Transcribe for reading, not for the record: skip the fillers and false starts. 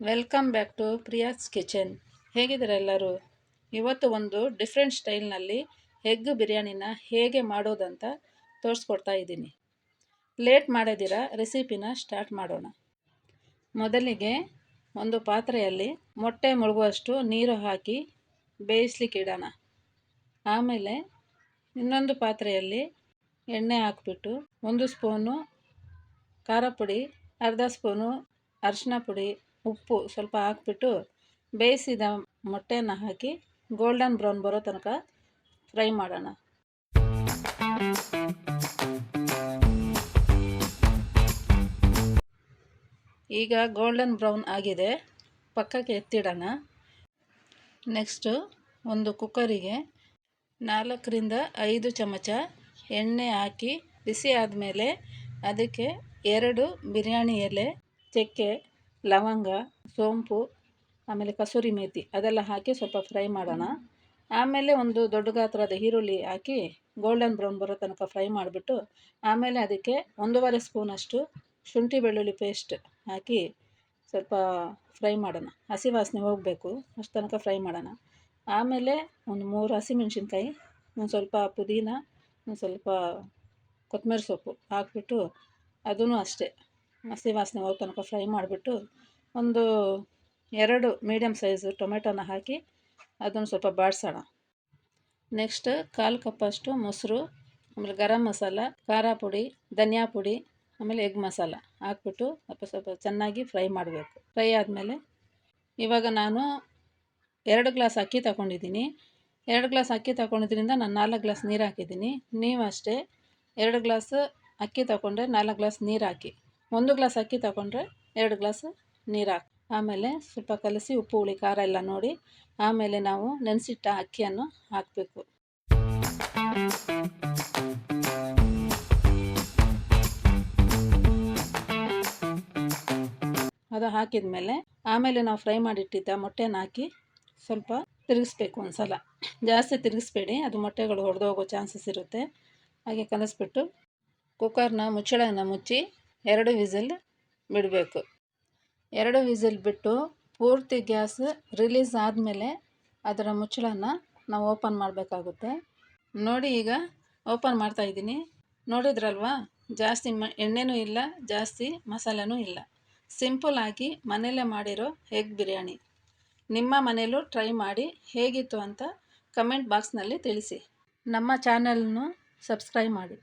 Welcome back to Priya's kitchen. ಹೇಗಿದ್ದೀರಾ ಎಲ್ಲರೂ? ಇವತ್ತು ಒಂದು ಡಿಫ್ರೆಂಟ್ ಸ್ಟೈಲ್ನಲ್ಲಿ ಎಗ್ ಬಿರಿಯಾನಿನ ಹೇಗೆ ಮಾಡೋದಂತ ತೋರಿಸ್ಕೊಡ್ತಾ ಇದ್ದೀನಿ. ಲೇಟ್ ಮಾಡೋದಿರ ರೆಸಿಪಿನ ಸ್ಟಾರ್ಟ್ ಮಾಡೋಣ. ಮೊದಲಿಗೆ ಒಂದು ಪಾತ್ರೆಯಲ್ಲಿ ಮೊಟ್ಟೆ ಮುಳುಗುವಷ್ಟು ನೀರು ಹಾಕಿ ಬೇಯಿಸ್ಲಿಕ್ಕೆ ಇಡೋಣ. ಆಮೇಲೆ ಇನ್ನೊಂದು ಪಾತ್ರೆಯಲ್ಲಿ ಎಣ್ಣೆ ಹಾಕಿಬಿಟ್ಟು 1 ಸ್ಪೂನು ಖಾರ ಪುಡಿ, ಅರ್ಧ ಸ್ಪೂನು ಅರಿಶಿನ ಪುಡಿ, ಉಪ್ಪು ಸ್ವಲ್ಪ ಹಾಕ್ಬಿಟ್ಟು ಬೇಯಿಸಿದ ಮೊಟ್ಟೆಯನ್ನು ಹಾಕಿ ಗೋಲ್ಡನ್ ಬ್ರೌನ್ ಬರೋ ತನಕ ಫ್ರೈ ಮಾಡೋಣ. ಈಗ ಗೋಲ್ಡನ್ ಬ್ರೌನ್ ಆಗಿದೆ, ಪಕ್ಕಕ್ಕೆ ಎತ್ತಿಡೋಣ. ನೆಕ್ಸ್ಟು ಒಂದು ಕುಕ್ಕರಿಗೆ 4 ರಿಂದ 5 ಚಮಚ ಎಣ್ಣೆ ಹಾಕಿ ಬಿಸಿ ಆದಮೇಲೆ ಅದಕ್ಕೆ 2 ಬಿರಿಯಾನಿ ಎಲೆ, ಚಕ್ಕೆ, ಲವಂಗ, ಸೋಂಪು, ಆಮೇಲೆ ಕಸೂರಿ ಮೇಥಿ ಅದೆಲ್ಲ ಹಾಕಿ ಸ್ವಲ್ಪ ಫ್ರೈ ಮಾಡೋಣ. ಆಮೇಲೆ ಒಂದು ದೊಡ್ಡ ಗಾತ್ರದ ಈರುಳ್ಳಿ ಹಾಕಿ ಗೋಲ್ಡನ್ ಬ್ರೌನ್ ಬರೋ ತನಕ ಫ್ರೈ ಮಾಡಿಬಿಟ್ಟು ಆಮೇಲೆ ಅದಕ್ಕೆ 1.5 ಸ್ಪೂನಷ್ಟು ಶುಂಠಿ ಬೆಳ್ಳುಳ್ಳಿ ಪೇಸ್ಟ್ ಹಾಕಿ ಸ್ವಲ್ಪ ಫ್ರೈ ಮಾಡೋಣ. ಹಸಿ ವಾಸನೆ ಹೋಗಬೇಕು, ಅಷ್ಟು ತನಕ ಫ್ರೈ ಮಾಡೋಣ. ಆಮೇಲೆ ಒಂದು 3 ಹಸಿಮೆಣ್ಸಿನ್ಕಾಯಿ, ಒಂದು ಸ್ವಲ್ಪ ಪುದೀನ, ಒಂದು ಸ್ವಲ್ಪ ಕೊತ್ತಂಬರಿ ಸೊಪ್ಪು ಹಾಕ್ಬಿಟ್ಟು ಅದೂ ಅಷ್ಟೇ ಹಸಿ ವಾಸನೆ ಹೋಗೋ ತನಕ ಫ್ರೈ ಮಾಡಿಬಿಟ್ಟು ಒಂದು 2 ಮೀಡಿಯಮ್ ಸೈಜು ಟೊಮೆಟೊನ ಹಾಕಿ ಅದನ್ನು ಸ್ವಲ್ಪ ಬಾಡಿಸೋಣ. ನೆಕ್ಸ್ಟ್ 1/4 ಕಪ್ಪಷ್ಟು ಮೊಸರು, ಆಮೇಲೆ ಗರಂ ಮಸಾಲ, ಖಾರ ಪುಡಿ, ಧನಿಯಾ ಪುಡಿ, ಆಮೇಲೆ ಎಗ್ ಮಸಾಲ ಹಾಕ್ಬಿಟ್ಟು ಸ್ವಲ್ಪ ಚೆನ್ನಾಗಿ ಫ್ರೈ ಮಾಡಬೇಕು. ಫ್ರೈ ಆದಮೇಲೆ ಇವಾಗ ನಾನು 2 ಗ್ಲಾಸ್ ಅಕ್ಕಿ ತಗೊಂಡಿದ್ದೀನಿ. 2 ಗ್ಲಾಸ್ ಅಕ್ಕಿ ತಗೊಂಡಿದ್ದರಿಂದ ನಾನು 4 ಗ್ಲಾಸ್ ನೀರು ಹಾಕಿದ್ದೀನಿ. ನೀವು ಅಷ್ಟೇ 2 ಗ್ಲಾಸ್ ಅಕ್ಕಿ ತಗೊಂಡ್ರೆ 4 ಗ್ಲಾಸ್ ನೀರು ಹಾಕಿ. 1 ಗ್ಲಾಸ್ ಅಕ್ಕಿ ತಗೊಂಡ್ರೆ 2 ಗ್ಲಾಸ್ ನೀರು ಹಾಕಿ. ಆಮೇಲೆ ಸ್ವಲ್ಪ ಕಲಸಿ ಉಪ್ಪು ಹುಳಿ ಖಾರ ಎಲ್ಲ ನೋಡಿ ಆಮೇಲೆ ನಾವು ನೆನೆಸಿಟ್ಟ ಅಕ್ಕಿಯನ್ನು ಹಾಕಬೇಕು. ಅದು ಹಾಕಿದ ಮೇಲೆ ಆಮೇಲೆ ನಾವು ಫ್ರೈ ಮಾಡಿಟ್ಟಿದ್ದ ಮೊಟ್ಟೆನ ಹಾಕಿ ಸ್ವಲ್ಪ ತಿರುಗಿಸ್ಬೇಕು. ಒಂದು ಸಲ ಜಾಸ್ತಿ ತಿರುಗಿಸ್ಬೇಡಿ, ಅದು ಮೊಟ್ಟೆಗಳು ಒಡೆದೋಗೋ ಚಾನ್ಸಸ್ ಇರುತ್ತೆ. ಹಾಗೆ ಕಲಿಸ್ಬಿಟ್ಟು ಕುಕ್ಕರ್ನ ಮುಚ್ಚಳನ ಮುಚ್ಚಿ 2 ವಿಸಿಲ್ ಬಿಡಬೇಕು. 2 ವಿಸಿಲ್ ಬಿಟ್ಟು ಪೂರ್ತಿ ಗ್ಯಾಸ್ ರಿಲೀಸ್ ಆದಮೇಲೆ ಅದರ ಮುಚ್ಚಳನ ನಾವು ಓಪನ್ ಮಾಡಬೇಕಾಗುತ್ತೆ. ನೋಡಿ, ಈಗ ಓಪನ್ ಮಾಡ್ತಾಯಿದ್ದೀನಿ. ನೋಡಿದ್ರಲ್ವಾ, ಜಾಸ್ತಿ ಎಣ್ಣೆನೂ ಇಲ್ಲ, ಜಾಸ್ತಿ ಮಸಾಲೆನೂ ಇಲ್ಲ. ಸಿಂಪಲ್ಲಾಗಿ ಮನೆಯಲ್ಲೇ ಮಾಡಿರೋ ಎಗ್ ಬಿರಿಯಾನಿ. ನಿಮ್ಮ ಮನೆಯಲ್ಲೂ ಟ್ರೈ ಮಾಡಿ ಹೇಗಿತ್ತು ಅಂತ ಕಮೆಂಟ್ ಬಾಕ್ಸ್ನಲ್ಲಿ ತಿಳಿಸಿ. ನಮ್ಮ ಚಾನಲ್ನು ಸಬ್ಸ್ಕ್ರೈಬ್ ಮಾಡಿ.